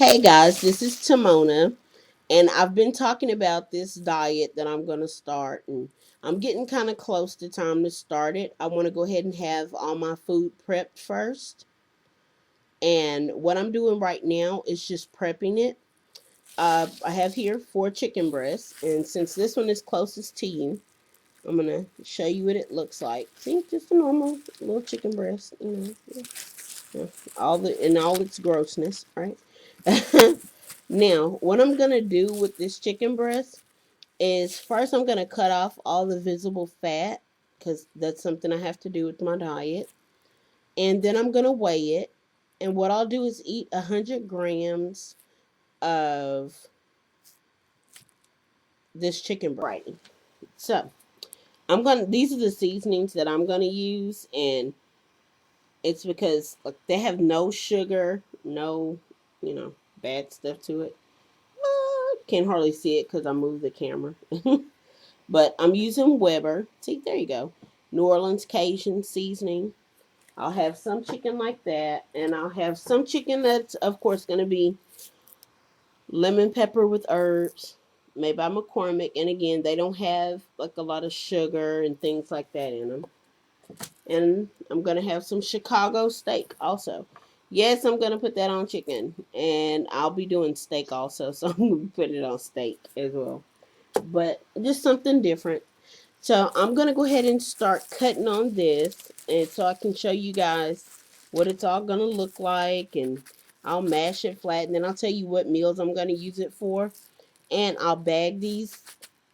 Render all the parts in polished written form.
Hey guys, this is Tamona, and I've been talking about this diet that I'm going to start, and I'm getting kind of close to time to start it. I want to go ahead and have all my food prepped first, and what I'm doing right now is just prepping it. I have here 4 chicken breasts, and since this one is closest to you, I'm going to show you what it looks like. See, just a normal little chicken breast, yeah, all the in all its grossness, right? Now, what I'm gonna do with this chicken breast is first I'm gonna cut off all the visible fat because that's something I have to do with my diet, and then I'm gonna weigh it. And what I'll do is eat 100 grams of this chicken breast. Right. So I'm gonna. These are the seasonings that I'm gonna use, and it's because like they have no sugar, no, bad stuff to it. Can't hardly see it because I moved the camera. But I'm using Weber. See, there you go. New Orleans Cajun seasoning. I'll have some chicken like that. And I'll have some chicken that's, of course, going to be lemon pepper with herbs, made by McCormick. And again, they don't have like a lot of sugar and things like that in them. And I'm going to have some Chicago steak also. Yes, I'm going to put that on chicken. And I'll be doing steak also. So I'm going to be putting it on steak as well. But just something different. So I'm going to go ahead and start cutting on this. And so I can show you guys what it's all going to look like. And I'll mash it flat. And then I'll tell you what meals I'm going to use it for. And I'll bag these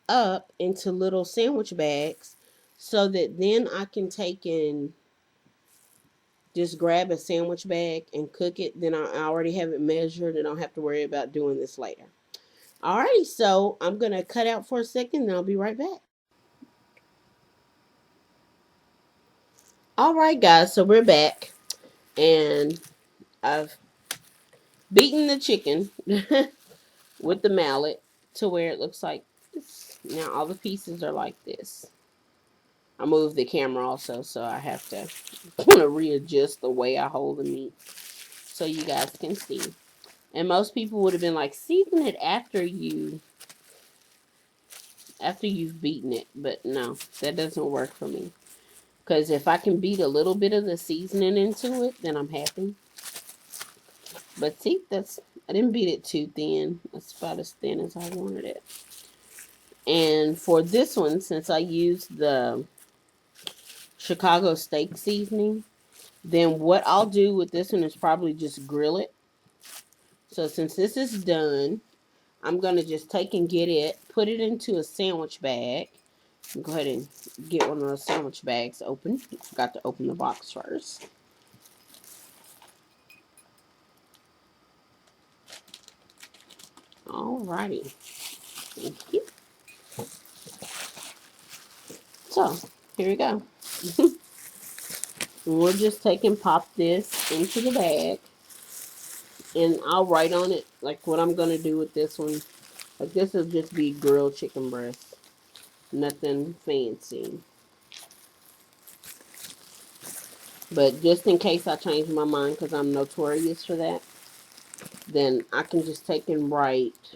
up into little sandwich bags so that then I can take and just grab a sandwich bag and cook it. Then I already have it measured and I don't have to worry about doing this later. Alrighty, so I'm going to cut out for a second and I'll be right back. Alright, guys, so we're back. And I've beaten the chicken with the mallet to where it looks like this. Now all the pieces are like this. I moved the camera also, so I have to kind of readjust the way I hold the meat so you guys can see. And most people would have been like, season it after you've beaten it, but no, that doesn't work for me. Because if I can beat a little bit of the seasoning into it, then I'm happy. But see, I didn't beat it too thin. That's about as thin as I wanted it. And for this one, since I used the Chicago steak seasoning, then what I'll do with this one is probably just grill it. So since this is done, I'm going to just take and get it, put it into a sandwich bag. Go ahead and get one of those sandwich bags open. Forgot to open the box first. Alrighty. Thank you. So, here we go. We'll just take and pop this into the bag. And I'll write on it like what I'm going to do with this one. Like this will just be grilled chicken breast. Nothing fancy. But just in case I change my mind because I'm notorious for that, then I can just take and write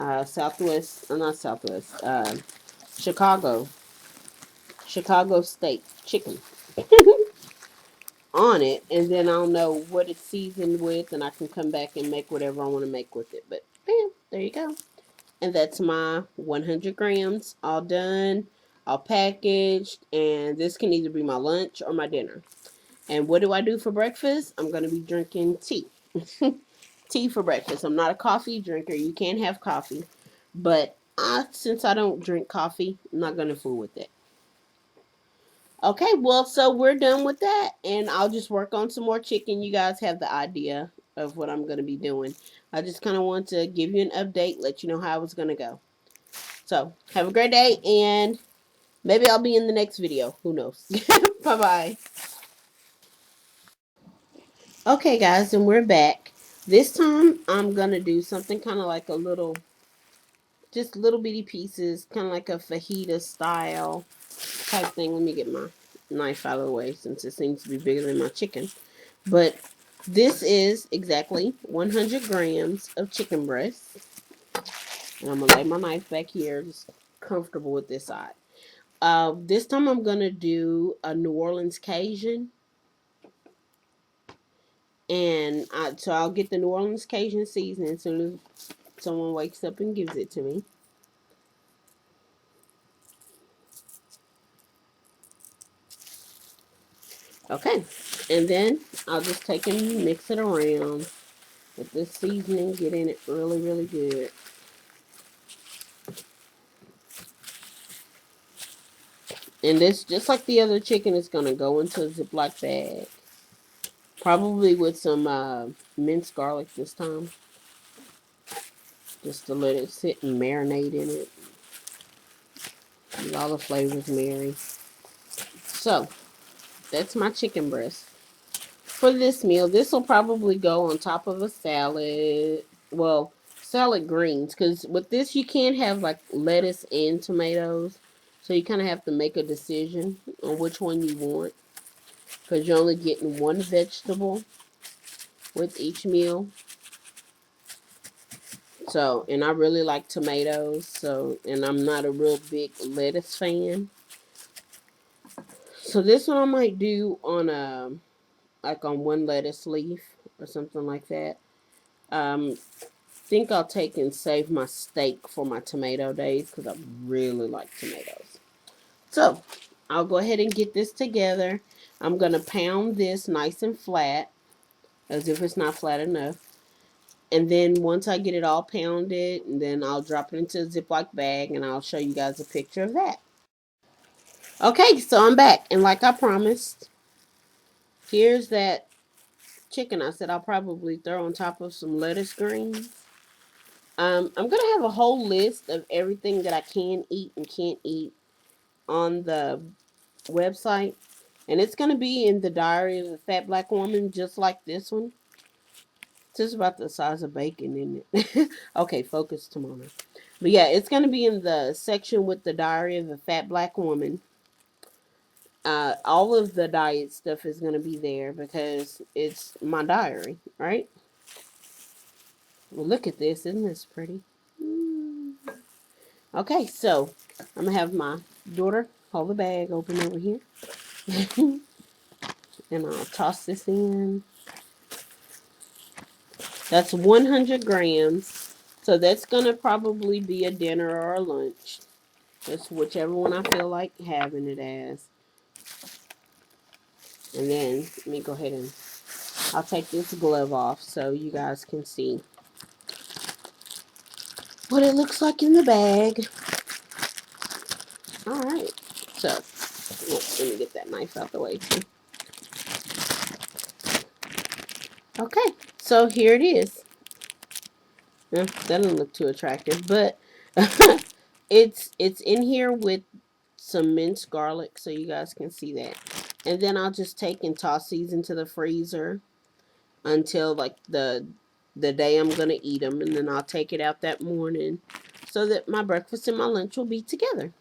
not Southwest, Chicago, Chicago steak chicken on it, and then I'll know what it's seasoned with, and I can come back and make whatever I want to make with it. But bam, there you go. And that's my 100 grams all done, all packaged, and this can either be my lunch or my dinner. And what do I do for breakfast? I'm going to be drinking tea. Tea for breakfast. I'm not a coffee drinker. You can't have coffee. But since I don't drink coffee, I'm not going to fool with it. Okay, well, so we're done with that. And I'll just work on some more chicken. You guys have the idea of what I'm going to be doing. I just kind of want to give you an update, let you know how it's going to go. So, have a great day, and maybe I'll be in the next video. Who knows? Bye-bye. Okay, guys, and we're back. This time, I'm going to do something kind of like just little bitty pieces, kind of like a fajita style type thing. Let me get my knife out of the way since it seems to be bigger than my chicken. But This is exactly 100 grams of chicken breast. And I'm going to lay my knife back here, just comfortable with this side. This time I'm going to do a New Orleans Cajun. And so I'll get the New Orleans Cajun seasoning as soon as someone wakes up and gives it to me. Okay, and then I'll just take and mix it around with this seasoning, get in it really, really good. And this, just like the other chicken, is going to go into a Ziploc bag. Probably with some minced garlic this time. Just to let it sit and marinate in it. Let all the flavors marry. So, that's my chicken breast. For this meal, this will probably go on top of a salad. Well, salad greens. Because with this, you can't have like lettuce and tomatoes. So you kind of have to make a decision on which one you want. Because you're only getting one vegetable with each meal. So, and I really like tomatoes. So, and I'm not a real big lettuce fan. So this one I might do on like on one lettuce leaf or something like that. Think I'll take and save my steak for my tomato days because I really like tomatoes. So I'll go ahead and get this together. I'm gonna pound this nice and flat, as if it's not flat enough. And then once I get it all pounded, and then I'll drop it into a Ziploc bag and I'll show you guys a picture of that. Okay, so I'm back. And like I promised, here's that chicken I said I'll probably throw on top of some lettuce greens. I'm going to have a whole list of everything that I can eat and can't eat on the website. And it's going to be in the Diary of a Fat Black Woman, just like this one. It's just about the size of bacon, isn't it? Okay, focus, Tamona. But yeah, it's going to be in the section with the Diary of a Fat Black Woman. All of the diet stuff is going to be there because it's my diary, right? Well, look at this. Isn't this pretty? Okay, so I'm going to have my daughter hold the bag open over here. And I'll toss this in. That's 100 grams. So that's going to probably be a dinner or a lunch. That's whichever one I feel like having it as. And then let me go ahead and I'll take this glove off so you guys can see what it looks like in the bag. Alright. So, let me get that knife out the way too. Okay. So here it is. That doesn't look too attractive, but it's in here with some minced garlic so you guys can see that. And then I'll just take and toss these into the freezer until like the day I'm gonna eat them, and then I'll take it out that morning so that my breakfast and my lunch will be together.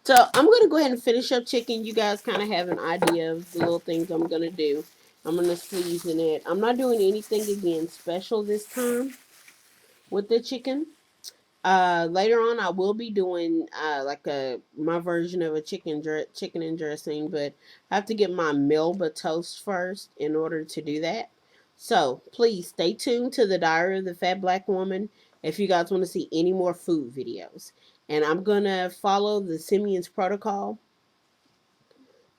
So I'm gonna go ahead and finish up chicken. You guys kind of have an idea of the little things I'm gonna do. I'm gonna season it. I'm not doing anything again special this time with the chicken. Later on, I will be doing like a my version of a chicken and dressing, but I have to get my Melba toast first in order to do that. So please stay tuned to the Diary of the Fat Black Woman if you guys want to see any more food videos. And I'm gonna follow the Simeon's protocol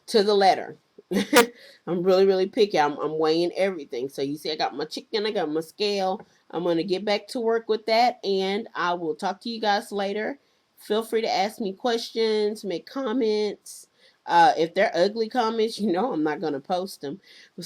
to the letter. I'm really, really picky. I'm weighing everything. So you see, I got my chicken, I got my scale. I'm going to get back to work with that, and I will talk to you guys later. Feel free to ask me questions, make comments. If they're ugly comments, I'm not going to post them.